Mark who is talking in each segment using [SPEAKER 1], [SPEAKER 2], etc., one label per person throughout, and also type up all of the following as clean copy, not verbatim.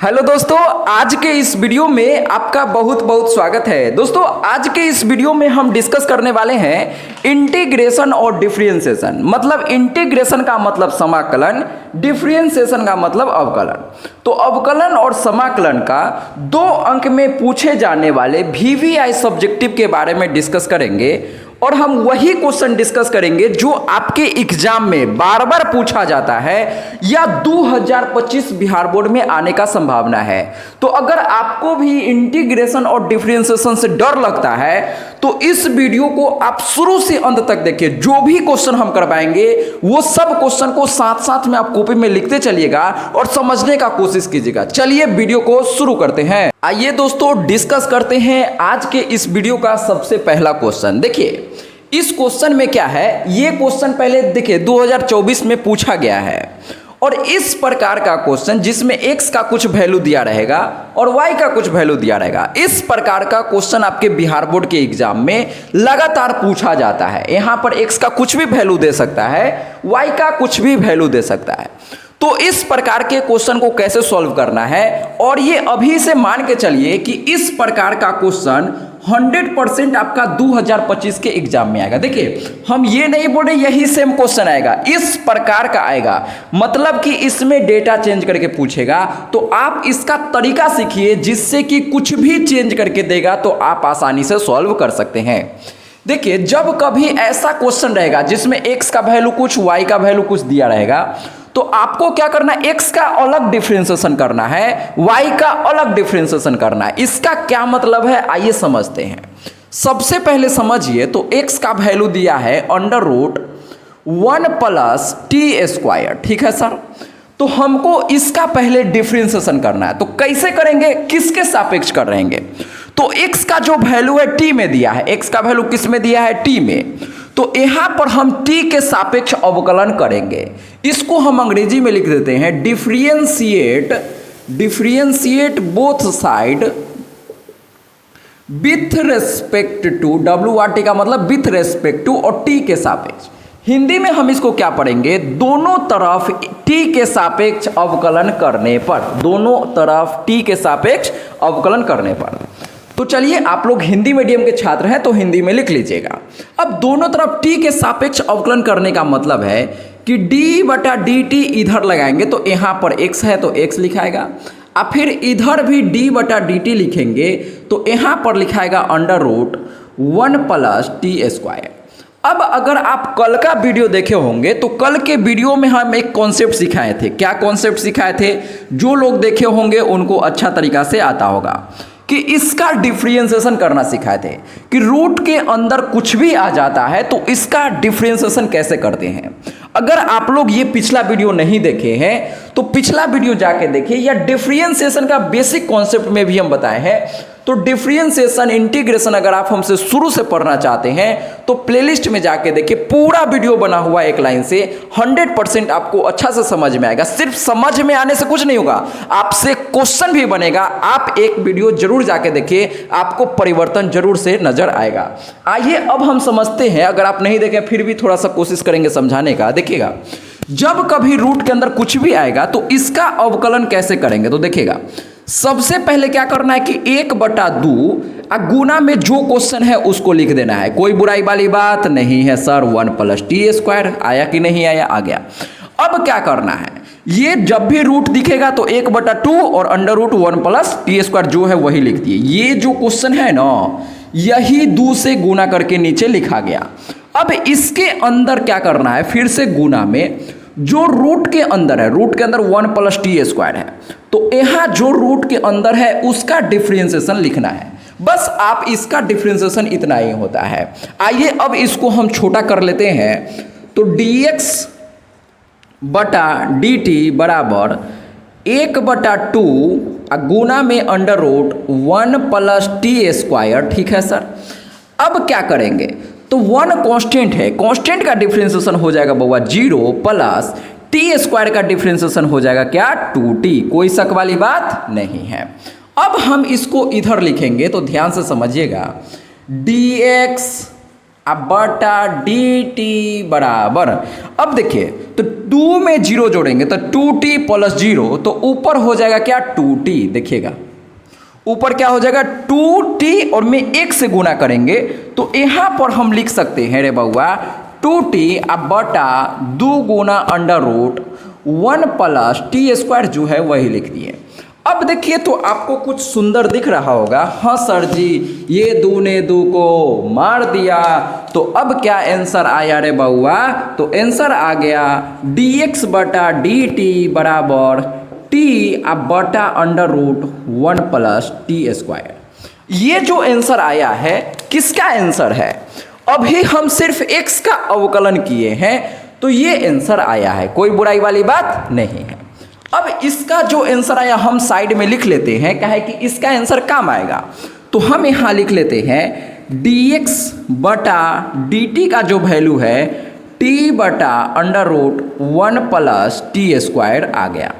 [SPEAKER 1] Hello दोस्तों, आज के इस वीडियो में आपका बहुत बहुत स्वागत है। दोस्तों, आज के इस वीडियो में हम डिस्कस करने वाले हैं इंटीग्रेशन और डिफरेंशिएशन। मतलब इंटीग्रेशन का मतलब समाकलन, डिफरेंशिएशन का मतलब अवकलन। तो अवकलन और समाकलन का 2 अंक में पूछे जाने वाले वीवीआई सब्जेक्टिव के बारे में डिस्कस करेंगे और हम वही क्वेश्चन डिस्कस करेंगे जो आपके एग्जाम में बार बार पूछा जाता है या 2025 बिहार बोर्ड में आने का संभावना है। तो अगर आपको भी इंटीग्रेशन और डिफरेंशिएशन से डर लगता है तो इस वीडियो को आप शुरू से अंत तक देखिए। जो भी क्वेश्चन हम करवाएंगे वो सब क्वेश्चन को साथ साथ में आप कॉपी में लिखते चलिएगा और समझने का कोशिश कीजिएगा। चलिए वीडियो को शुरू करते हैं। आइए दोस्तों, डिस्कस करते हैं आज के इस वीडियो का सबसे पहला क्वेश्चन। देखिए इस क्वेश्चन में क्या है, ये क्वेश्चन पहले देखिए 2024 में पूछा गया है और इस प्रकार का क्वेश्चन जिसमें x का कुछ वैल्यू दिया रहेगा और y का कुछ वैल्यू दिया रहेगा, इस प्रकार का क्वेश्चन आपके बिहार बोर्ड के एग्जाम में लगातार पूछा जाता है। यहां पर x का कुछ भी वैल्यू दे सकता है, y का कुछ भी वैल्यू दे सकता है। तो इस प्रकार के क्वेश्चन को कैसे सॉल्व करना है, और ये अभी से मान के चलिए कि इस प्रकार का क्वेश्चन 100% आपका 2025 के एग्जाम में आएगा। देखिए हम ये नहीं बोल रहे यही सेम क्वेश्चन आएगा, इस प्रकार का आएगा। मतलब कि इसमें डेटा चेंज करके पूछेगा, तो आप इसका तरीका सीखिए जिससे कि कुछ भी चेंज करके देगा तो आप आसानी से सॉल्व कर सकते हैं। देखिए जब कभी ऐसा क्वेश्चन रहेगा जिसमें x का वैल्यू कुछ, y का वैल्यू कुछ दिया रहेगा, तो आपको क्या करना है, x का अलग डिफरेंशिएशन करना है, y का अलग डिफरेंशिएशन करना है। इसका क्या मतलब है आइए समझते हैं। सबसे पहले समझिए, तो x का वैल्यू दिया है √1 + t²। ठीक है सर, तो हमको इसका पहले डिफरेंशिएशन करना है। तो कैसे करेंगे, किसके सापेक्ष कर रहेंगे। तो x का जो वैल्यू है t में दिया है, x का वैल्यू किस में दिया है, t में। तो यहां पर हम t के सापेक्ष अवकलन करेंगे। इसको हम अंग्रेजी में लिख देते हैं differentiate both side with respect to, WRT का मतलब विथ रेस्पेक्ट टू, और t के सापेक्ष। हिंदी में हम इसको क्या पढ़ेंगे, दोनों तरफ t के सापेक्ष अवकलन करने पर, दोनों तरफ t के सापेक्ष अवकलन करने पर। तो चलिए आप लोग हिंदी मीडियम के छात्र हैं तो हिंदी में लिख लीजिएगा। अब दोनों तरफ t के सापेक्ष अवकलन करने का मतलब है कि d/dt इधर लगाएंगे तो यहां पर x है तो x लिखाएगा, और फिर इधर भी d/dt लिखेंगे तो यहां पर लिखाएगा √1 + t²। अब अगर आप कल का वीडियो देखे होंगे तो कल के वीडियो में हम एक कॉन्सेप्ट सिखाए थे। क्या कॉन्सेप्ट सिखाए थे, जो लोग देखे होंगे उनको अच्छा तरीका से आता होगा कि इसका डिफरेंशिएशन करना सिखाए थे कि रूट के अंदर कुछ भी आ जाता है तो इसका डिफरेंशिएशन कैसे करते हैं। अगर आप लोग ये पिछला वीडियो नहीं देखे हैं तो पिछला वीडियो जाके देखिए, या डिफरेंशिएशन का बेसिक कॉन्सेप्ट में भी हम बताए हैं। तो डिफरेंशिएशन, इंटीग्रेशन अगर आप हमसे शुरू से पढ़ना चाहते हैं तो प्लेलिस्ट में जाके देखिए, पूरा वीडियो बना हुआ एक लाइन से 100% आपको अच्छा से समझ में आएगा। सिर्फ समझ में आने से कुछ नहीं होगा, आपसे क्वेश्चन भी बनेगा। आप एक वीडियो जरूर जाके देखिए, आपको परिवर्तन जरूर से नजर आएगा। आइए अब हम समझते हैं, अगर आप नहीं देखें फिर भी थोड़ा सा कोशिश करेंगे समझाने का। देखिएगा जब कभी रूट के अंदर कुछ भी आएगा तो इसका अवकलन कैसे करेंगे। तो देखिएगा सबसे पहले क्या करना है कि 1/2 गुना में जो क्वेश्चन है उसको लिख देना है। कोई बुराई वाली बात नहीं है सर, 1 + t² आया कि नहीं आया, आ गया। अब क्या करना है, ये जब भी रूट दिखेगा तो 1/2 और √1 + t² जो है वही लिख दिए। ये जो क्वेश्चन है ना, यही 2 से गुना करके नीचे लिखा गया। अब इसके अंदर क्या करना है, फिर से गुना में जो रूट के अंदर है, रूट के अंदर 1 + t² है, तो यहां जो रूट के अंदर है उसका डिफरेंशिएशन लिखना है। बस आप इसका डिफरेंशिएशन इतना ही होता है। आइए अब इसको हम छोटा कर लेते हैं। तो dx/dt बराबर 1/2 गुना में √1 + t²। ठीक है सर, अब क्या करेंगे, तो 1 कांस्टेंट है, कांस्टेंट का डिफरेंशिएशन हो जाएगा बउआ 0 + t² का डिफरेंशिएशन हो जाएगा क्या, 2t। कोई शक वाली बात नहीं है। अब हम इसको इधर लिखेंगे तो ध्यान से समझिएगा, dx अब बटा डी टी बराबर, अब देखिए तो 2 में 0 जोड़ेंगे तो 2t प्लस 0, तो ऊपर हो जाएगा क्या 2t, देखिएगा ऊपर क्या हो जाएगा 2t और में 1 से गुना करेंगे तो यहाँ पर हम लिख सकते हैं रे बउआ 2t अब बटा 2 गुना under root 1 plus T square जो है वही लिख दिए। अब देखिए तो आपको कुछ सुंदर दिख रहा होगा, हाँ सर जी ये 2 ने 2 को मार दिया, तो अब क्या आंसर आया रे बउआ, तो आंसर आ गया dx बटा dt बराबर t अब बटा under root 1 plus T square. ये जो आंसर आया है किसका आंसर है, अभी हम सिर्फ x का अवकलन किए हैं तो ये आंसर आया है, कोई बुराई वाली बात नहीं है। अब इसका जो आंसर आया हम साइड में लिख लेते हैं, क्या है कि इसका आंसर काम आएगा, तो हम यहाँ लिख लेते हैं dx बटा dt का जो वैल्यू है t बटा under root 1 plus T square आ गया।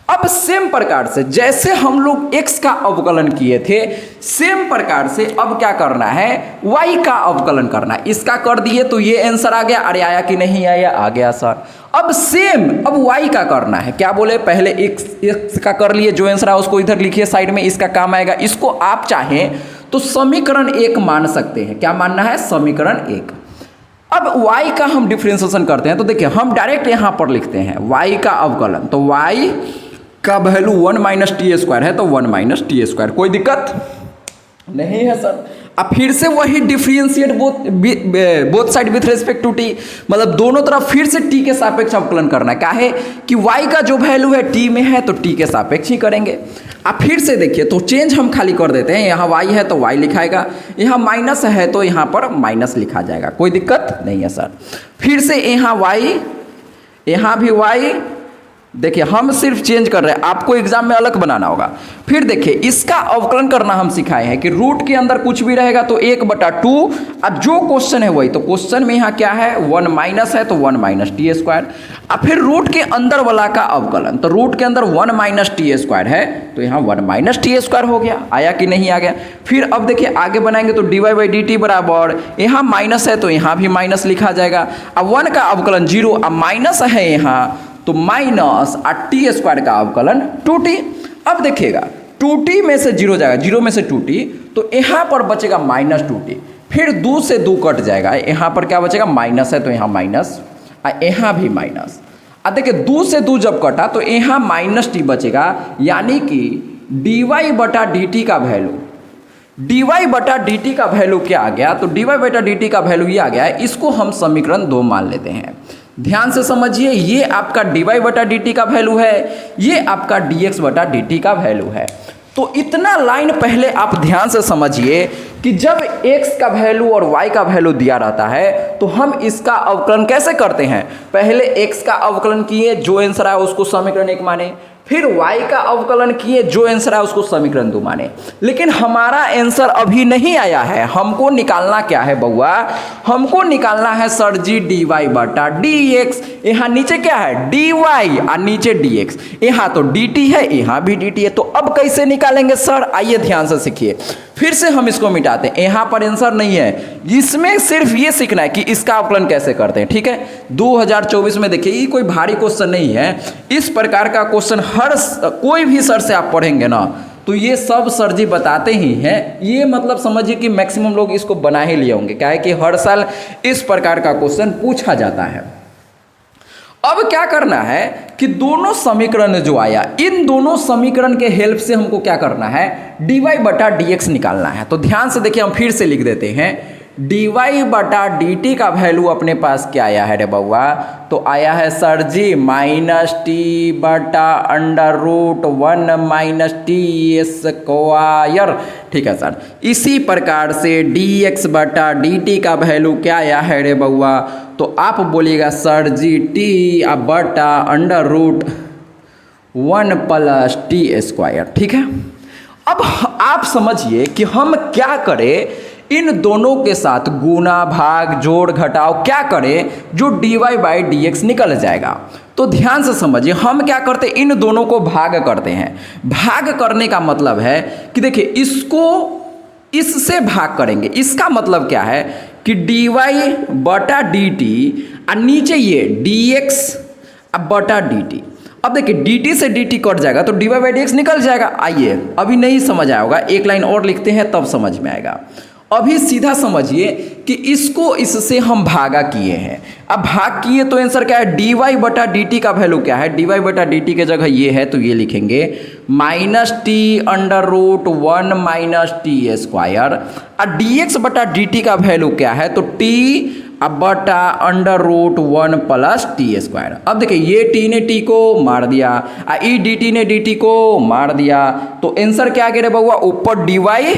[SPEAKER 1] अब सेम प्रकार से जैसे हम लोग x का अवकलन किए थे सेम प्रकार से अब क्या करना है y का अवकलन करना है। इसका कर दिए तो ये आंसर आ गया, अरे आया कि नहीं आया, आ गया सर। अब सेम अब y का करना है, क्या बोले पहले x का कर लिए, जो आंसर है उसको इधर लिखिए साइड में, इसका काम आएगा। इसको आप चाहें तो समीकरण 1 मान सकते हैं, क्या मानना है समीकरण 1। अब y का हम डिफरेंशिएशन करते हैं तो देखिए हम डायरेक्ट यहाँ पर लिखते हैं y का अवकलन, तो y का वैल्यू 1 माइनस टी स्क्वायर है तो 1 माइनस टी स्क्वायर, कोई दिक्कत नहीं है सर। अब फिर से वही differentiate both side with respect to t, मतलब दोनों तरफ फिर से टी के सापेक्ष अवकलन करना है, क्या है कि y का जो वैल्यू है टी में है तो टी के सापेक्ष ही करेंगे। अब फिर से देखिए तो चेंज हम खाली कर देते हैं, यहाँ y है तो y लिखाएगा, यहाँ माइनस है तो यहाँ पर माइनस लिखा जाएगा, कोई दिक्कत नहीं है सर। फिर से यहाँ y, यहाँ भी y, देखिए हम सिर्फ चेंज कर रहे हैं, आपको एग्जाम में अलग बनाना होगा। फिर देखिए इसका अवकलन करना हम सिखाए हैं कि रूट के अंदर कुछ भी रहेगा तो 1/2, अब जो क्वेश्चन है वही, तो क्वेश्चन में यहाँ क्या है 1 माइनस है तो 1 माइनस टी स्क्वायर। अब फिर रूट के अंदर वाला का अवकलन, तो रूट के अंदर 1 माइनस टी स्क्वायर है तो यहाँ 1 माइनस टी स्क्वायर हो गया, आया कि नहीं आ गया। फिर अब देखिए आगे बनाएंगे तो dy बाई डी टी बराबर, यहाँ माइनस है तो यहाँ भी माइनस लिखा जाएगा। अब 1 का अवकलन 0, अब माइनस है यहाँ तो माइनस टी स्क्वायर का अवकलन 2t। अब देखिएगा 2t में से 0 जाएगा, 0 में से 2t, तो यहाँ पर बचेगा माइनस 2t, फिर 2 से 2 कट जाएगा, यहाँ पर क्या बचेगा माइनस है तो यहाँ माइनस, यहाँ भी माइनस। अब देखिए 2 से 2 जब कटा तो यहाँ माइनस टी बचेगा, यानी कि dy बटा dt का वैल्यू, dy बटा dt का वैल्यू क्या आ गया, तो dy बटा dt का वैल्यू ये आ गया है, इसको हम समीकरण 2 मान लेते हैं। ध्यान से समझिए, ये आपका dy बटा dt का वैल्यू है, ये आपका dx बटा dt का वैल्यू है। तो इतना लाइन पहले आप ध्यान से समझिए कि जब x का वैल्यू और y का वैल्यू दिया रहता है तो हम इसका अवकलन कैसे करते हैं, पहले x का अवकलन किए, जो आंसर आया उसको समीकरण 1 माने, फिर y का अवकलन किए, जो आंसर आया उसको समीकरण 2 माने। लेकिन हमारा आंसर अभी नहीं आया है, हमको निकालना क्या है बउआ, हमको निकालना है सर जी dy बटा dx, यहाँ नीचे क्या है dy और नीचे dx, यहाँ तो dt है यहाँ भी dt है, तो अब कैसे निकालेंगे सर, आइए ध्यान से सीखिए। फिर से हम इसको मिटाते हैं, यहाँ पर आंसर नहीं है, इसमें सिर्फ ये सीखना है कि इसका अवकलन कैसे करते हैं, ठीक है। 2024 में देखिए ये कोई भारी क्वेश्चन नहीं है, इस प्रकार का क्वेश्चन हर कोई भी सर से आप पढ़ेंगे ना तो ये सब सर जी बताते ही हैं, ये मतलब समझिए कि मैक्सिमम लोग इसको बना ही लिए होंगे, क्या है कि हर साल इस प्रकार का क्वेश्चन पूछा जाता है। अब क्या करना है कि दोनों समीकरण जो आया, इन दोनों समीकरण के हेल्प से हमको क्या करना है dy बटा dx निकालना है। तो ध्यान से देखिए हम फिर से लिख देते हैं, dy बटा dt का वैल्यू अपने पास क्या आया है रे बउआ, तो आया है सर जी माइनस टी बटा under root 1 minus t square, ठीक है सर। इसी प्रकार से dx बटा dt का वैल्यू क्या आया है रे बउआ, तो आप बोलिएगा सर जी टी बटा under root 1 plus T square, ठीक है। अब आप समझिए कि हम क्या करें, इन दोनों के साथ गुना भाग जोड़ घटाव क्या करें जो dy बाई dx निकल जाएगा। तो ध्यान से समझिए, हम क्या करते हैं इन दोनों को भाग करते हैं। भाग करने का मतलब है कि देखिए इसको इससे भाग करेंगे, इसका मतलब क्या है कि डी वाई बटा डी टी और नीचे ये डी एक्स बटा डी टी। अब देखिए डी टी से डी टी कट जाएगा तो d y by d x निकल जाएगा। आइए अभी नहीं समझ आया होगा, एक लाइन और लिखते हैं तब समझ में आएगा। अभी सीधा समझिए कि इसको इससे हम भागा किए हैं। अब भाग किए तो आंसर क्या है, डी वाई बटा डी टी का वैल्यू क्या है, डी वाई बटा डी टी के जगह ये है तो ये लिखेंगे minus t under root 1 minus t square. और डी एक्स बटा डी टी का वैल्यू क्या है, तो टी बटा under root 1 plus T square. अब देखिए ये टी ने टी को मार दिया और ई डी टी ने डी टी को मार दिया, तो आंसर क्या आ गया रे बउआ, ऊपर डी वाई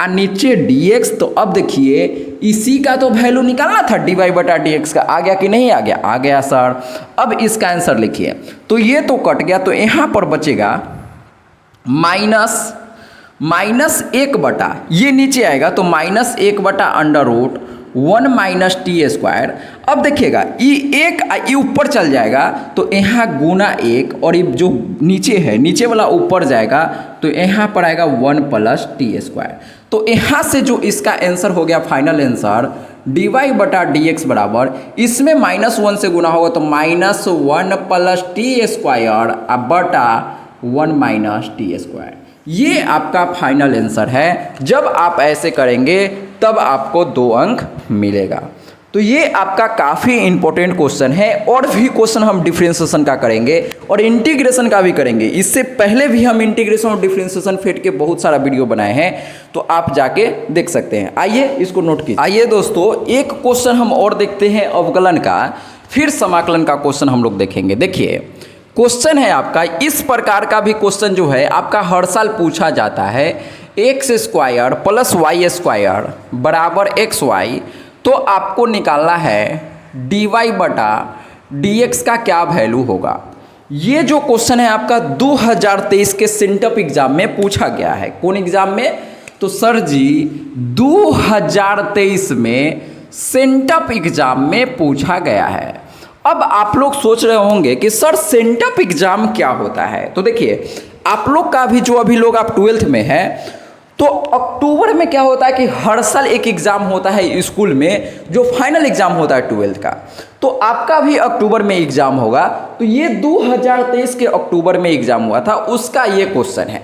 [SPEAKER 1] और नीचे dx। तो अब देखिए इसी का तो वैल्यू निकालना था डी वाई बटा डी एक्स का, आ गया कि नहीं आ गया, आ गया सर। अब इसका आंसर लिखिए, तो ये तो कट गया तो यहाँ पर बचेगा माइनस 1 बटा, ये नीचे आएगा तो माइनस 1 बटा under root 1 minus t square. अब देखिएगा ये एक ये ऊपर चल जाएगा तो यहाँ गुना 1 और ये जो नीचे है नीचे वाला ऊपर जाएगा तो यहाँ पर आएगा 1 प्लस टी स्क्वायर। तो यहाँ से जो इसका आंसर हो गया फाइनल आंसर डी वाई बटा डी एक्स बराबर, इसमें -1 से गुना होगा तो -1 प्लस टी स्क्वायर बटा 1 माइनस टी स्क्वायर। ये आपका फाइनल आंसर है। जब आप ऐसे करेंगे तब आपको 2 अंक मिलेगा। तो ये आपका काफ़ी इंपॉर्टेंट क्वेश्चन है। और भी क्वेश्चन हम डिफरेंशिएशन का करेंगे और इंटीग्रेशन का भी करेंगे। इससे पहले भी हम इंटीग्रेशन और डिफरेंशिएशन फेट के बहुत सारा वीडियो बनाए हैं, तो आप जाके देख सकते हैं। आइए इसको नोट कीजिए। आइए दोस्तों एक क्वेश्चन हम और देखते हैं अवकलन का, फिर समाकलन का क्वेश्चन हम लोग देखेंगे। देखिए क्वेश्चन है आपका इस प्रकार का भी क्वेश्चन जो है आपका हर साल पूछा जाता है, x square plus y square बराबर एक्स वाई। तो आपको निकालना है डी वाई बटा डी एक्स का क्या वैल्यू होगा। ये जो क्वेश्चन है आपका 2023 के सेंटअप एग्जाम में पूछा गया है। कौन एग्जाम में, तो सर जी 2023 में सेंटअप एग्जाम में पूछा गया है। अब आप लोग सोच रहे होंगे कि सर सेंटअप एग्जाम क्या होता है। तो देखिए आप लोग का भी जो अभी लोग आप 12th में है, तो अक्टूबर में क्या होता है कि हर साल एक एग्ज़ाम होता है स्कूल में जो फाइनल एग्ज़ाम होता है 12th का। तो आपका भी अक्टूबर में एग्ज़ाम होगा। तो ये 2023 के अक्टूबर में एग्ज़ाम हुआ था, उसका ये क्वेश्चन है।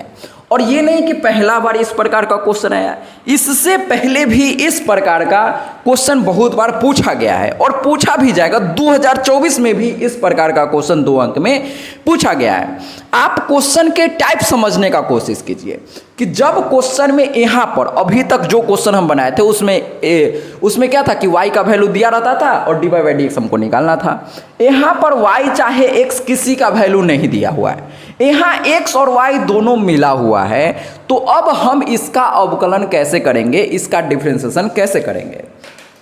[SPEAKER 1] और ये नहीं कि पहला बार इस प्रकार का क्वेश्चन आया, इससे पहले भी इस प्रकार का क्वेश्चन बहुत बार पूछा गया है और पूछा भी जाएगा। 2024 में भी इस प्रकार का क्वेश्चन 2 अंक में पूछा गया है। आप क्वेश्चन के टाइप समझने का कोशिश कीजिए कि जब क्वेश्चन में यहाँ पर अभी तक जो क्वेश्चन हम बनाए थे उसमें क्या था कि y का वैल्यू दिया रहता था और d y by d x हमको निकालना था। यहाँ पर y चाहे x किसी का वैल्यू नहीं दिया हुआ है, यहाँ x और y दोनों मिला हुआ है। तो अब हम इसका अवकलन कैसे करेंगे, इसका डिफरेंशिएशन कैसे करेंगे,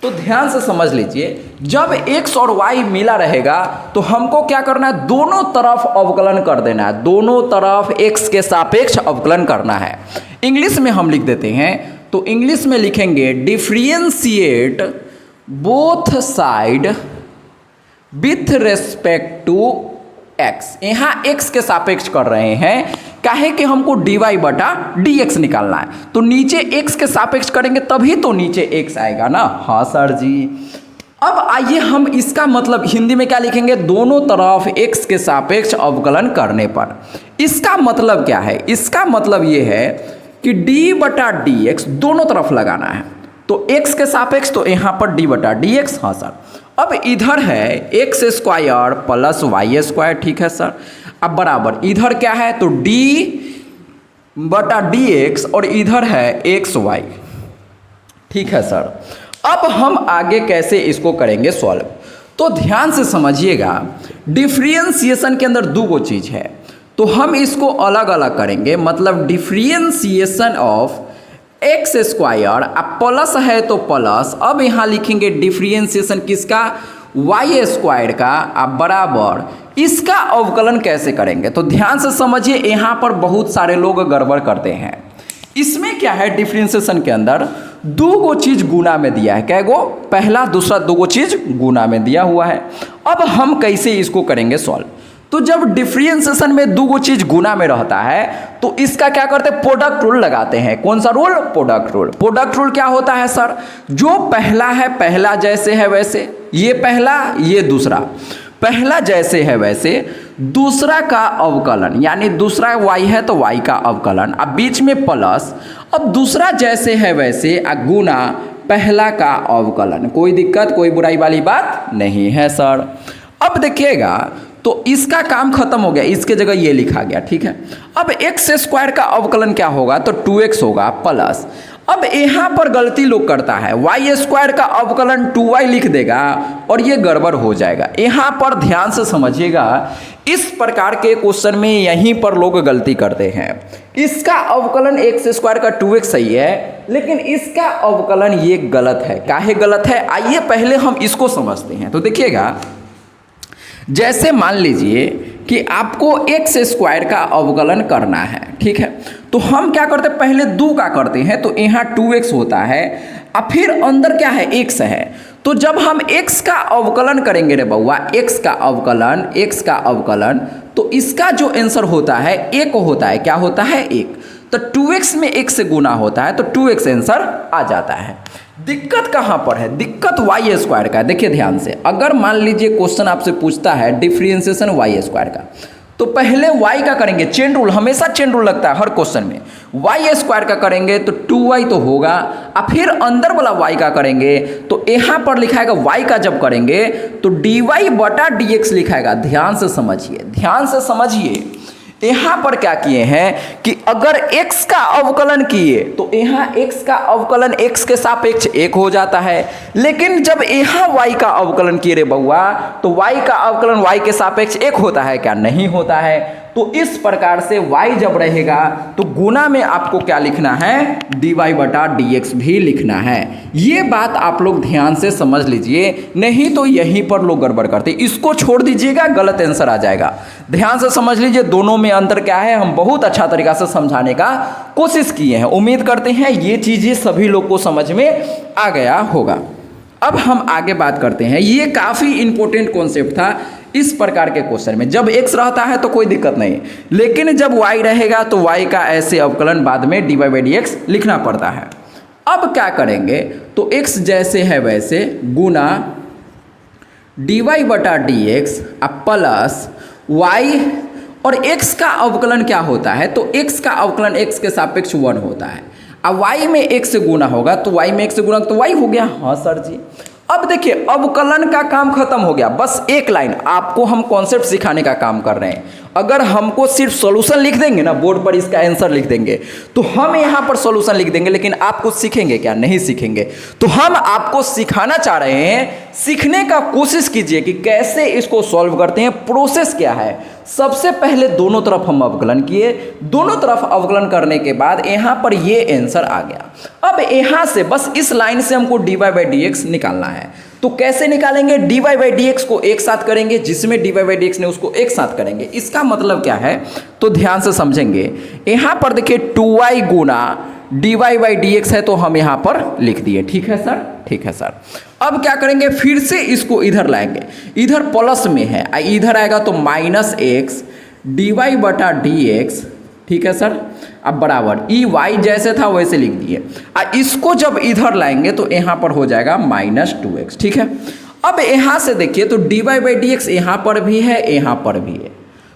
[SPEAKER 1] तो ध्यान से समझ लीजिए। जब x और y मिला रहेगा तो हमको क्या करना है, दोनों तरफ अवकलन कर देना है, दोनों तरफ x के सापेक्ष अवकलन करना है। इंग्लिश में हम लिख देते हैं, तो इंग्लिश में लिखेंगे differentiate both side with respect to x। यहाँ x के सापेक्ष कर रहे हैं, काहे कि हमको dy बटा dx निकालना है। तो नीचे x के सापेक्ष करेंगे तभी तो नीचे x आएगा ना। हाँ सर जी। अब आइए हम इसका मतलब हिंदी में क्या लिखेंगे, दोनों तरफ x के सापेक्ष अवकलन करने पर। इसका मतलब क्या है, इसका मतलब ये है कि d बटा dx दोनों तरफ लगाना है। तो x के सापेक्ष तो यहाँ पर d बटा dx। हाँ सर। अब इधर है x square plus y square, ठीक है सर। अब बराबर इधर क्या है, तो d बटा डी एक्स और इधर है एक्स वाई, ठीक है सर। अब हम आगे कैसे इसको करेंगे सॉल्व, तो ध्यान से समझिएगा। डिफरेंशिएशन के अंदर 2 चीज़ है, तो हम इसको अलग अलग करेंगे। मतलब डिफरेंशिएशन ऑफ एक्स स्क्वायर, अब प्लस है तो प्लस, अब यहाँ लिखेंगे डिफरेंशिएशन किसका, वाई स्क्वायर का, अब बराबर इसका अवकलन कैसे करेंगे। तो ध्यान से समझिए, यहाँ पर बहुत सारे लोग गड़बड़ करते हैं। इसमें क्या है, डिफरेंशिएशन के अंदर 2 चीज़ गुना में दिया है। क्या गो, पहला दूसरा 2 चीज़ गुना में दिया हुआ है। अब हम कैसे इसको करेंगे सॉल्व, तो जब डिफरेंशिएशन में दो चीज गुना में रहता है तो इसका क्या करते हैं, प्रोडक्ट रूल लगाते हैं। कौन सा rule, product rule. Product rule क्या होता है सर, जो पहला है पहला जैसे है वैसे, ये पहला ये दूसरा, पहला जैसे है वैसे, दूसरा का अवकलन, यानी दूसरा y है तो y का अवकलन, अब बीच में प्लस, अब दूसरा जैसे है वैसे गुना पहला का अवकलन। कोई दिक्कत कोई बुराई वाली बात नहीं है सर। अब देखिएगा तो इसका काम खत्म हो गया, इसके जगह ये लिखा गया, ठीक है। अब एक्स स्क्वायर का अवकलन क्या होगा, तो 2x होगा प्लस, अब यहां पर गलती लोग करता है, वाई स्क्वायर का अवकलन 2y लिख देगा और ये गड़बड़ हो जाएगा। यहां पर ध्यान से समझिएगा, इस प्रकार के क्वेश्चन में यहीं पर लोग गलती करते हैं। इसका अवकलन एक्स स्क्वायर का 2x सही है, लेकिन इसका अवकलन ये गलत है। काहे गलत है, आइए पहले हम इसको समझते हैं। तो देखिएगा, जैसे मान लीजिए कि आपको एक्स स्क्वायर का अवकलन करना है, ठीक है, तो हम क्या करते हैं, पहले 2 का करते हैं, तो यहाँ 2x होता है, अब फिर अंदर क्या है, x है। तो जब हम x का अवकलन करेंगे रे बउआ, x का अवकलन, तो इसका जो आंसर होता है 1 होता है, क्या होता है 1, तो 2x में 1 से गुना होता है तो 2x आंसर आ जाता है। दिक्कत कहाँ पर है, दिक्कत वाई स्क्वायर का है। देखिए ध्यान से, अगर मान लीजिए क्वेश्चन आपसे पूछता है डिफरेंशिएशन वाई स्क्वायर का, तो पहले y का करेंगे, चेन रूल, हमेशा चेन रूल लगता है हर क्वेश्चन में। वाई स्क्वायर का करेंगे तो 2y तो होगा, अब फिर अंदर वाला y का करेंगे तो यहाँ पर लिखाएगा y का जब करेंगे तो dy बटा dx लिखाएगा। ध्यान से समझिए, ध्यान से समझिए, यहाँ पर क्या किए हैं कि अगर x का अवकलन किए तो यहाँ x का अवकलन x के सापेक्ष 1 हो जाता है, लेकिन जब यहाँ y का अवकलन किए रे बउआ तो y का अवकलन y के सापेक्ष 1 होता है, क्या नहीं होता है। तो इस प्रकार से y जब रहेगा तो गुना में आपको क्या लिखना है, dy बटा dx भी लिखना है। ये बात आप लोग ध्यान से समझ लीजिए, नहीं तो यहीं पर लोग गड़बड़ करते, इसको छोड़ दीजिएगा, गलत आंसर आ जाएगा। ध्यान से समझ लीजिए दोनों में अंतर क्या है, हम बहुत अच्छा तरीका से समझाने का कोशिश किए हैं। उम्मीद करते हैं ये चीजें सभी लोग को समझ में आ गया होगा। अब हम आगे बात करते हैं, ये काफी इंपॉर्टेंट कॉन्सेप्ट था इस प्रकार के क्वेश्चन में। जब x रहता है तो कोई दिक्कत नहीं, लेकिन जब y रहेगा तो y का ऐसे अवकलन बाद में dy बाई dx लिखना पड़ता है। अब क्या करेंगे, तो x जैसे है वैसे गुना dy बटा dx अब प्लस y, और x का अवकलन क्या होता है, तो x का अवकलन x के सापेक्ष 1 होता है। अब y में 1 से गुना होगा तो y में 1 से गुना तो y हो गया। हाँ सर जी, अब देखिए अवकलन का काम खत्म हो गया, बस एक लाइन आपको हम कॉन्सेप्ट सिखाने का काम कर रहे हैं। अगर हमको सिर्फ सॉल्यूशन लिख देंगे ना, बोर्ड पर इसका आंसर लिख देंगे, तो हम यहाँ पर सॉल्यूशन लिख देंगे, लेकिन आप कुछ सीखेंगे क्या, नहीं सीखेंगे। तो हम आपको सिखाना चाह रहे हैं, सीखने का कोशिश कीजिए कि कैसे इसको सॉल्व करते हैं, प्रोसेस क्या है। सबसे पहले दोनों तरफ हम अवकलन किए, दोनों तरफ अवकलन करने के बाद यहाँ पर ये आंसर आ गया। अब यहाँ से बस इस लाइन से हमको dy बाई dx निकालना है। तो कैसे निकालेंगे, dy बाई dx को एक साथ करेंगे, जिसमें dy बाई dx ने उसको एक साथ करेंगे। इसका मतलब क्या है, तो ध्यान से समझेंगे। यहाँ पर देखिए 2y Guna dy by dx है, तो हम यहाँ पर लिख दिए। ठीक है सर, ठीक है सर। अब क्या करेंगे, फिर से इसको इधर लाएंगे, इधर प्लस में है, इधर आएगा तो माइनस एक्स dy बटा dx, ठीक है सर। अब बराबर ई वाई जैसे था वैसे लिख दिए, इसको जब इधर लाएंगे तो यहाँ पर हो जाएगा -2x, ठीक है। अब यहाँ से देखिए तो dy बाई dx यहाँ पर भी है, यहाँ पर भी है,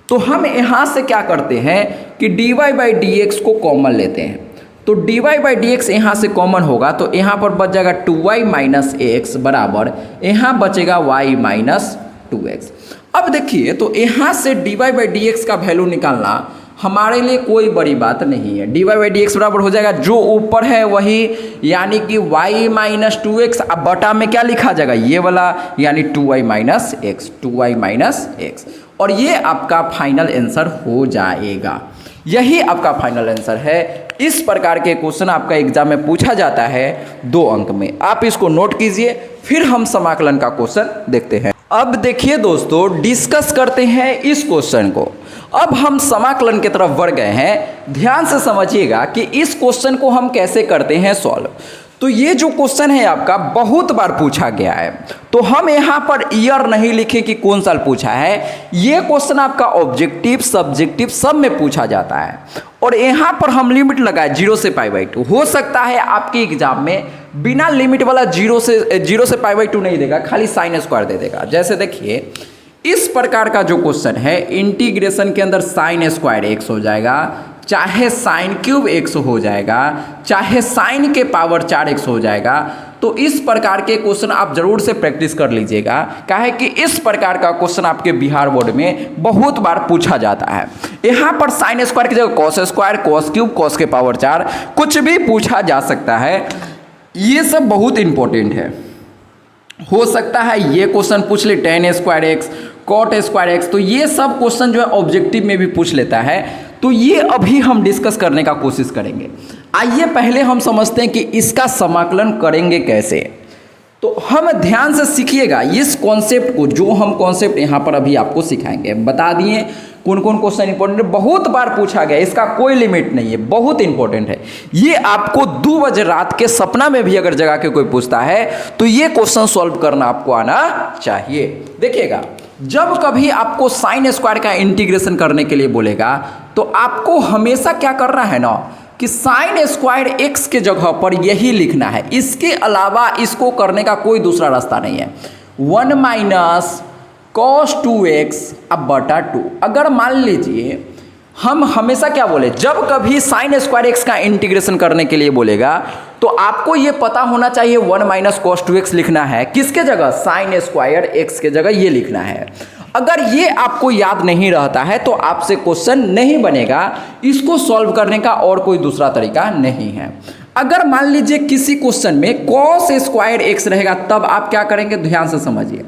[SPEAKER 1] तो हम यहाँ से क्या करते हैं कि dy बाई dx को कॉमन लेते हैं। तो dy बाई dx यहाँ से कॉमन होगा तो यहाँ पर बच जाएगा 2y माइनस एक्स बराबर यहाँ बचेगा y माइनस 2x। अब देखिए तो यहाँ से dy बाई dx का वैल्यू निकालना हमारे लिए कोई बड़ी बात नहीं है। dy बाई dx बराबर हो जाएगा जो ऊपर है वही, यानी कि y माइनस 2x। अब बटा में क्या लिखा जाएगा, ये वाला, यानी 2y minus x, 2y minus x, और ये आपका फाइनल आंसर हो जाएगा। यही आपका फाइनल आंसर है। इस प्रकार के क्वेश्चन आपका एग्जाम में पूछा जाता है 2 अंक में, आप इसको नोट कीजिए। फिर हम समाकलन का क्वेश्चन देखते हैं। अब देखिए दोस्तों, डिस्कस करते हैं इस क्वेश्चन को। अब हम समाकलन की तरफ बढ़ गए हैं, ध्यान से समझिएगा कि इस क्वेश्चन को हम कैसे करते हैं सॉल्व। तो ये जो क्वेश्चन है आपका बहुत बार पूछा गया है, तो हम यहाँ पर ईयर नहीं लिखे कि कौन साल पूछा है। ये क्वेश्चन आपका ऑब्जेक्टिव सब्जेक्टिव सब में पूछा जाता है, और यहाँ पर हम लिमिट लगाए 0 से π/2। हो सकता है आपके एग्जाम में बिना लिमिट वाला 0 से π/2 नहीं देगा, खाली साइन स्क्वायर दे देगा। जैसे देखिए इस प्रकार का जो क्वेश्चन है, इंटीग्रेशन के अंदर साइन स्क्वायर x हो जाएगा, चाहे साइन क्यूब x हो जाएगा, चाहे साइन के पावर 4x हो जाएगा। तो इस प्रकार के क्वेश्चन आप जरूर से प्रैक्टिस कर लीजिएगा, काहे कि इस प्रकार का क्वेश्चन आपके बिहार बोर्ड में बहुत बार पूछा जाता है। यहाँ पर साइन स्क्वायर की जगह cos square, cos cube, cos के पावर 4 कुछ भी पूछा जा सकता है। ये सब बहुत इंपॉर्टेंट है। हो सकता है ये क्वेश्चन पूछ ले tan square x, cot square x, तो ये सब क्वेश्चन जो है ऑब्जेक्टिव में भी पूछ लेता है। तो ये अभी हम डिस्कस करने का कोशिश करेंगे। आइए पहले हम समझते हैं कि इसका समाकलन करेंगे कैसे। तो हम ध्यान से सीखिएगा इस कॉन्सेप्ट को, जो हम कॉन्सेप्ट यहाँ पर अभी आपको सिखाएंगे। बता दिए कौन कौन क्वेश्चन इंपॉर्टेंट है, बहुत बार पूछा गया, इसका कोई लिमिट नहीं है, बहुत इंपॉर्टेंट है। ये आपको 2 बजे रात के सपना में भी अगर जगा के कोई पूछता है तो ये क्वेश्चन सॉल्व करना आपको आना चाहिए। देखिएगा, जब कभी आपको साइन स्क्वायर का इंटीग्रेशन करने के लिए बोलेगा तो आपको हमेशा क्या करना है ना, कि साइन स्क्वायर एक्स के जगह पर यही लिखना है। इसके अलावा इसको करने का कोई दूसरा रास्ता नहीं है। 1 माइनस cos 2x अब बटा 2। अगर मान लीजिए हम हमेशा क्या बोले, जब कभी साइन स्क्वायर एक्स का इंटीग्रेशन करने के लिए बोलेगा तो आपको ये पता होना चाहिए 1 माइनस cos 2x लिखना है। किसके जगह, साइन स्क्वायर एक्स के जगह ये लिखना है। अगर ये आपको याद नहीं रहता है तो आपसे क्वेश्चन नहीं बनेगा। इसको सॉल्व करने का और कोई दूसरा तरीका नहीं है। अगर मान लीजिए किसी क्वेश्चन में cos स्क्वायर एक्स रहेगा, तब आप क्या करेंगे, ध्यान से समझिए।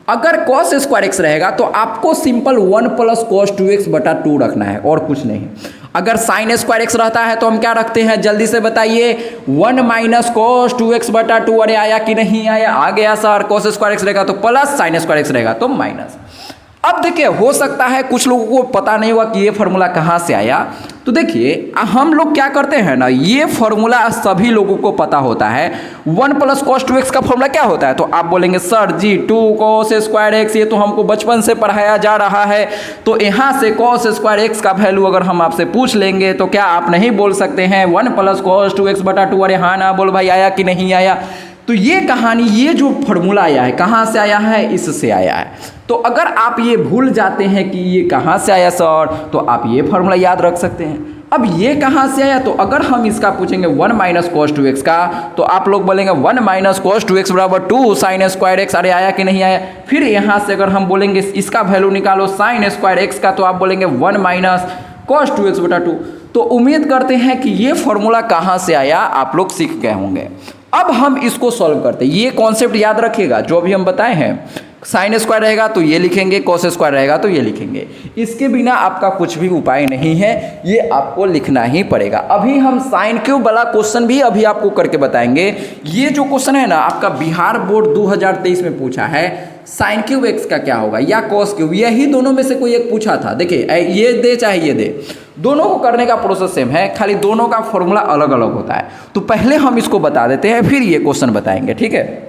[SPEAKER 1] अगर cos स्क्वायर एक्स रहेगा तो आपको सिंपल 1 प्लस cos 2x बटा 2 रखना है और कुछ नहीं। अगर साइन स्क्वायर एक्स रहता है तो हम क्या रखते हैं, जल्दी से बताइए, 1 माइनस cos 2x बटा 2। अरे आया कि नहीं आया, आ गया सर। cos स्क्वायर एक्स रहेगा तो प्लस, साइन स्क्वायर एक्स रहेगा तो माइनस। अब देखिए, हो सकता है कुछ लोगों को पता नहीं हुआ कि ये फॉर्मूला कहाँ से आया। तो देखिए हम लोग क्या करते हैं ना, ये फॉर्मूला सभी लोगों को पता होता है। 1 प्लस cos 2x का फॉर्मूला क्या होता है, तो आप बोलेंगे सर जी 2 cos स्क्वायर एक्स, ये तो हमको बचपन से पढ़ाया जा रहा है। तो यहाँ से cos स्क्वायर एक्स का वैल्यू अगर हम आपसे पूछ लेंगे तो क्या आप नहीं बोल सकते हैं 1 प्लस cos 2x बटा 2। अरे हाँ ना बोल भाई, आया कि नहीं आया। तो ये कहानी, ये जो फॉर्मूला आया है कहाँ से आया है, इससे आया है। तो अगर आप ये भूल जाते हैं कि ये कहाँ से आया सर, तो आप ये फॉर्मूला याद रख सकते हैं। अब ये कहाँ से आया, तो अगर हम इसका पूछेंगे 1 माइनस cos 2x का, तो आप लोग बोलेंगे 1 माइनस cos 2x बराबर 2 साइन स्क्वायर एक्स। अरे आया कि नहीं आया। फिर यहाँ से अगर हम बोलेंगे इसका वैल्यू निकालो साइन स्क्वायर एक्स का, तो आप बोलेंगे 1 माइनस cos 2x बटा 2। तो उम्मीद करते हैं कि ये फॉर्मूला कहाँ से आया आप लोग सीख गए होंगे। अब हम इसको सॉल्व करते हैं। ये कॉन्सेप्ट याद रखिएगा जो अभी हम बताए हैं। साइन स्क्वायर रहेगा तो ये लिखेंगे, cos स्क्वायर रहेगा तो ये लिखेंगे। इसके बिना आपका कुछ भी उपाय नहीं है, ये आपको लिखना ही पड़ेगा। अभी हम साइन क्यूब वाला क्वेश्चन भी अभी आपको करके बताएंगे। ये जो क्वेश्चन है ना, आपका बिहार बोर्ड 2023 में पूछा है, साइन क्यूब एक्स का क्या होगा या cos क्यूब, यही दोनों में से कोई एक पूछा था। देखिए ये दे चाहे ये दे, दोनों को करने का प्रोसेस सेम है, खाली दोनों का फॉर्मूला अलग अलग होता है। तो पहले हम इसको बता देते हैं, फिर ये क्वेश्चन बताएंगे, ठीक है।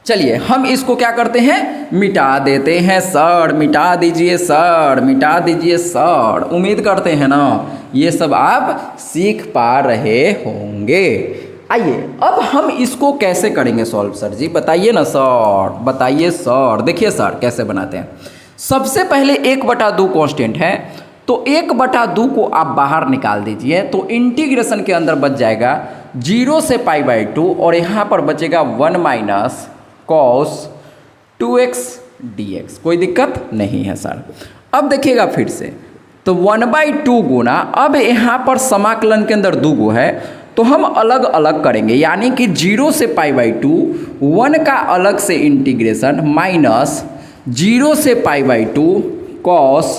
[SPEAKER 1] चलिए हम इसको क्या करते हैं, मिटा देते हैं सर। मिटा दीजिए सर, मिटा दीजिए सर। उम्मीद करते हैं ना ये सब आप सीख पा रहे होंगे। आइए अब हम इसको कैसे करेंगे सॉल्व, सर जी बताइए ना सर, बताइए सर। देखिए सर कैसे बनाते हैं। सबसे पहले 1/2 कांस्टेंट है, तो 1/2 को आप बाहर निकाल दीजिए, तो इंटीग्रेशन के अंदर बच जाएगा 0 से π/2, और यहाँ पर बचेगा 1 माइनस cos 2x dx। कोई दिक्कत नहीं है सर। अब देखिएगा फिर से, तो 1/2 गुना, अब यहाँ पर समाकलन के अंदर 2 गो है तो हम अलग अलग करेंगे, यानी कि 0 से π/2, 1 का अलग से इंटीग्रेशन माइनस 0 से π/2 cos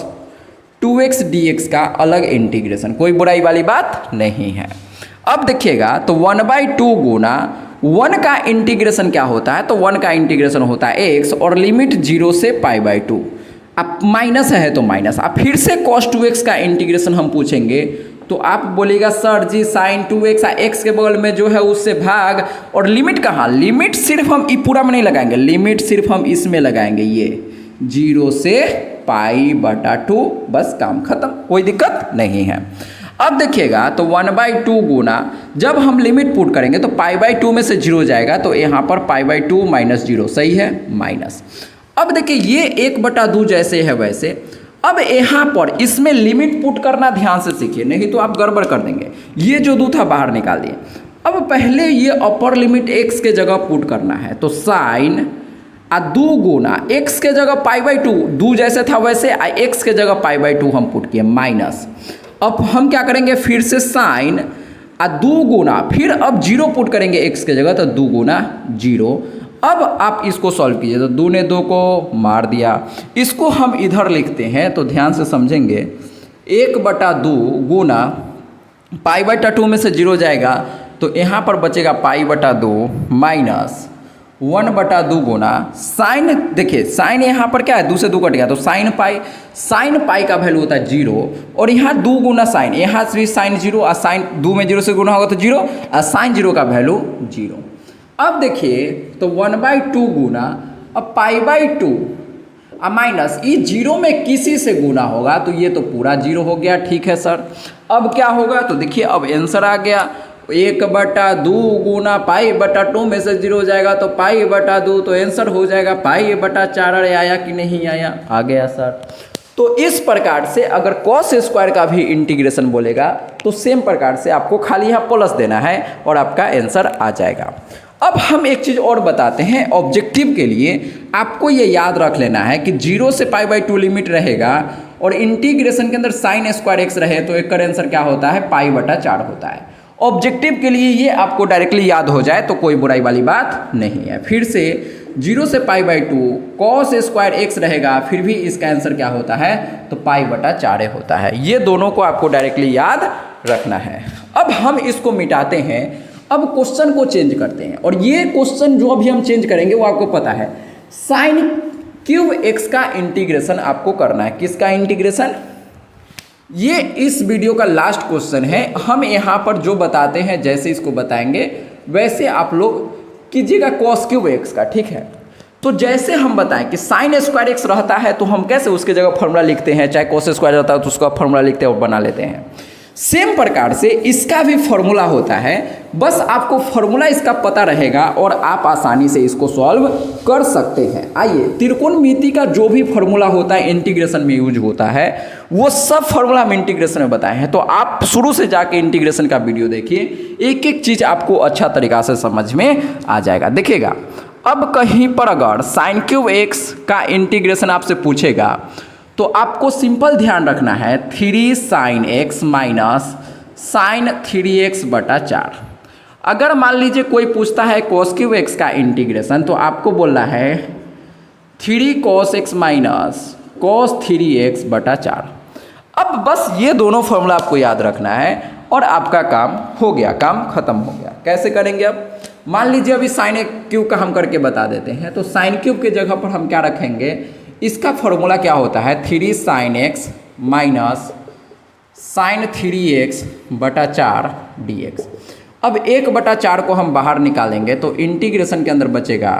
[SPEAKER 1] 2x dx का अलग इंटीग्रेशन। कोई बुराई वाली बात नहीं है। अब देखिएगा, तो 1/2 गुना 1 का इंटीग्रेशन क्या होता है, तो 1 का इंटीग्रेशन होता है x, और लिमिट 0 से π/2। अब माइनस है तो माइनस। अब फिर से cos 2x का इंटीग्रेशन हम पूछेंगे तो आप बोलिएगा सर जी साइन 2x एक्स के बगल में जो है उससे भाग, और लिमिट कहाँ, लिमिट सिर्फ हम पूरा में नहीं लगाएंगे, लिमिट सिर्फ हम इसमें लगाएंगे, ये 0 से π/2, बस काम खत्म, कोई दिक्कत नहीं है। अब देखिएगा तो 1/2 गुना जब हम लिमिट पुट करेंगे तो π/2 में से 0 जाएगा, तो यहाँ पर π/2 - 0, सही है, माइनस। अब देखिए ये 1/2 जैसे है वैसे, अब यहाँ पर इसमें लिमिट पुट करना ध्यान से सीखिए, नहीं तो आप गड़बड़ कर देंगे। ये जो 2 था बाहर निकाल दिए। अब पहले ये अपर लिमिट x के जगह पुट करना है, तो साइन 2 गुना x के जगह π/2, 2 जैसे था वैसे x के जगह π/2 हम पुट किए, माइनस। अब हम क्या करेंगे, फिर से साइन 2 गुना, फिर अब 0 पुट करेंगे x के जगह, तो 2 गुना 0। अब आप इसको सॉल्व कीजिए, तो 2 ने 2 को मार दिया। इसको हम इधर लिखते हैं तो ध्यान से समझेंगे, 1/2 गुना π/2 में से 0 जाएगा, तो यहाँ पर बचेगा π/2 माइनस 1/2 गुना साइन, देखिए साइन यहाँ पर क्या है, 2 से 2 कट गया, तो साइन पाई का वैल्यू होता है 0, और यहाँ 2 गुना साइन, यहाँ से भी साइन 0, और साइन 2 में 0 से गुना होगा तो 0, और साइन 0 का वैल्यू 0। अब देखिए तो 1/2 गुना, अब π/2 माइनस, ये 0 में किसी से गुना होगा तो ये तो पूरा 0 हो गया, ठीक है सर। अब क्या होगा, तो देखिए अब आंसर आ गया, 1/2 गुना π/2 में से 0 जाएगा तो π/2, तो आंसर हो जाएगा π/4। अरे आया कि नहीं आया, आ गया सर। तो इस प्रकार से अगर कॉस स्क्वायर का भी इंटीग्रेशन बोलेगा तो सेम प्रकार से आपको खाली यहाँ प्लस देना है और आपका आंसर आ जाएगा। अब हम एक चीज़ और बताते हैं, ऑब्जेक्टिव के लिए आपको ये याद रख लेना है कि 0 से π/2 लिमिट रहेगा और इंटीग्रेशन के अंदर साइन स्क्वायर एक्स रहे तो एक का आंसर क्या होता है, π/4 होता है। ऑब्जेक्टिव के लिए ये आपको डायरेक्टली याद हो जाए तो कोई बुराई वाली बात नहीं है। फिर से 0 से π/2 कॉस स्क्वायर एक्स रहेगा, फिर भी इसका आंसर क्या होता है, तो π/4 होता है। ये दोनों को आपको डायरेक्टली याद रखना है। अब हम इसको मिटाते हैं, अब क्वेश्चन को चेंज करते हैं, और ये क्वेश्चन जो अभी हम चेंज करेंगे वो आपको पता है, साइन क्यूब एक्स का इंटीग्रेशन आपको करना है। किसका इंटीग्रेशन, ये इस वीडियो का लास्ट क्वेश्चन है। हम यहाँ पर जो बताते हैं जैसे इसको बताएंगे वैसे आप लोग कीजिएगा कॉस क्यूब एक्स का, ठीक है। तो जैसे हम बताएं कि साइन स्क्वायर एक्स रहता है तो हम कैसे उसके जगह फॉर्मूला लिखते हैं, चाहे कॉस स्क्वायर रहता है तो उसका फॉर्मूला लिखते हैं और बना लेते हैं। सेम प्रकार से इसका भी फॉर्मूला होता है, बस आपको फॉर्मूला इसका पता रहेगा और आप आसानी से इसको सॉल्व कर सकते हैं। आइए, त्रिकोणमिति का जो भी फॉर्मूला होता है इंटीग्रेशन में यूज होता है वो सब फॉर्मूला हम इंटीग्रेशन में बताए हैं, तो आप शुरू से जाके इंटीग्रेशन का वीडियो देखिए, एक एक चीज़ आपको अच्छा तरीका से समझ में आ जाएगा। देखिएगा, अब कहीं पर अगर साइन क्यूब एक्स का इंटीग्रेशन आपसे पूछेगा तो आपको सिंपल ध्यान रखना है 3 sin x minus sine 3x/4। अगर मान लीजिए कोई पूछता है cos क्यूब एक्स का इंटीग्रेशन तो आपको बोलना है 3 cos x minus cos 3x/4। अब बस ये दोनों फॉर्मूला आपको याद रखना है और आपका काम हो गया, काम खत्म हो गया। कैसे करेंगे, अब मान लीजिए अभी साइन क्यूब का हम करके बता देते हैं, तो साइन क्यूब के जगह पर हम क्या रखेंगे, इसका फॉर्मूला क्या होता है, 3 sin x minus sine 3x/4 dx। अब 1/4 को हम बाहर निकालेंगे तो इंटीग्रेशन के अंदर बचेगा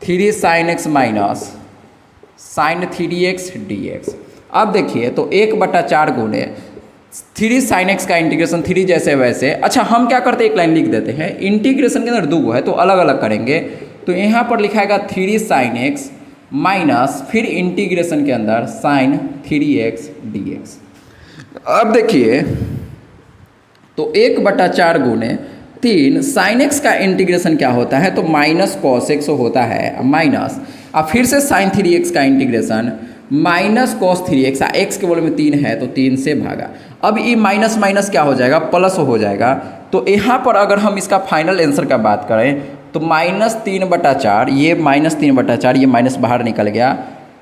[SPEAKER 1] 3 sin x minus sine 3x dx। अब देखिए तो 1/4 गुने 3 sin x का इंटीग्रेशन 3 जैसे वैसे। अच्छा, हम क्या करते हैं, एक लाइन लिख देते हैं, इंटीग्रेशन के अंदर 2 है तो अलग अलग करेंगे, तो यहाँ पर लिखाएगा 3 sin x माइनस फिर इंटीग्रेशन के अंदर साइन 3x dx। अब देखिए तो 1/4 गुने 3 sin x का इंटीग्रेशन क्या होता है, तो माइनस cos x होता है, माइनस अब फिर से साइन 3x का integration minus cos 3x, x के बोले में 3 है तो 3 से भागा। अब ये माइनस माइनस क्या हो जाएगा, प्लस हो जाएगा। तो यहाँ पर अगर हम इसका फाइनल आंसर का बात करें तो -3/4, ये -3/4, ये माइनस बाहर निकल गया,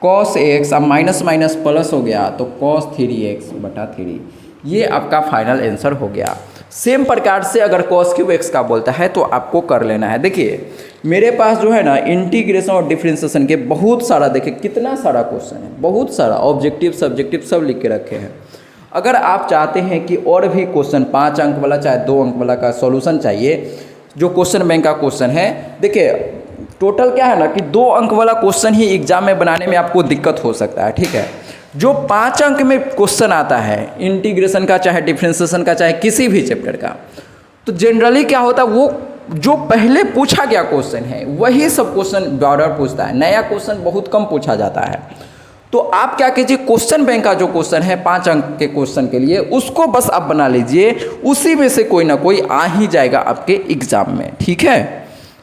[SPEAKER 1] cos x, अब माइनस माइनस प्लस हो गया तो cos 3x/3, ये आपका फाइनल आंसर हो गया। सेम प्रकार से अगर cos क्यूब x का बोलता है तो आपको कर लेना है। देखिए मेरे पास जो है ना इंटीग्रेशन और डिफरेंशिएशन के बहुत सारा, देखिए कितना सारा क्वेश्चन है, बहुत सारा ऑब्जेक्टिव सब्जेक्टिव सब लिख के रखे हैं। अगर आप चाहते हैं कि और भी क्वेश्चन 5 अंक वाला चाहे 2 अंक वाला का सॉल्यूशन चाहिए, जो क्वेश्चन बैंक का क्वेश्चन है, देखिए टोटल क्या है ना कि 2 अंक वाला क्वेश्चन ही एग्जाम में बनाने में आपको दिक्कत हो सकता है, ठीक है। जो 5 अंक में क्वेश्चन आता है इंटीग्रेशन का, चाहे डिफरेंशिएशन का, चाहे किसी भी चैप्टर का, तो जनरली क्या होता है, वो जो पहले पूछा गया क्वेश्चन है वही सब क्वेश्चन बॉर्डर पूछता है, नया क्वेश्चन बहुत कम पूछा जाता है। तो आप क्या कीजिए, क्वेश्चन बैंक का जो क्वेश्चन है 5 अंक के क्वेश्चन के लिए, उसको बस आप बना लीजिए, उसी में से कोई ना कोई आ ही जाएगा आपके एग्जाम में, ठीक है।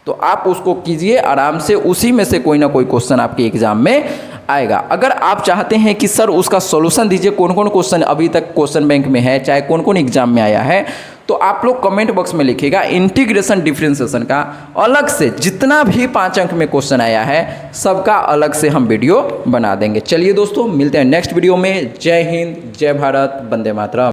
[SPEAKER 1] तो आप उसको कीजिए आराम से, उसी में से कोई ना कोई क्वेश्चन आपके एग्जाम में आएगा। अगर आप चाहते हैं कि सर उसका सॉल्यूशन दीजिए, कौन कौन क्वेश्चन अभी तक क्वेश्चन बैंक में है, चाहे कौन कौन एग्जाम में आया है, तो आप लोग कमेंट बॉक्स में लिखिएगा। इंटीग्रेशन डिफरेंशिएशन का अलग से जितना भी 5 अंक में क्वेश्चन आया है सबका अलग से हम वीडियो बना देंगे। चलिए दोस्तों, मिलते हैं नेक्स्ट वीडियो में। जय हिंद, जय भारत, वंदे मातरम।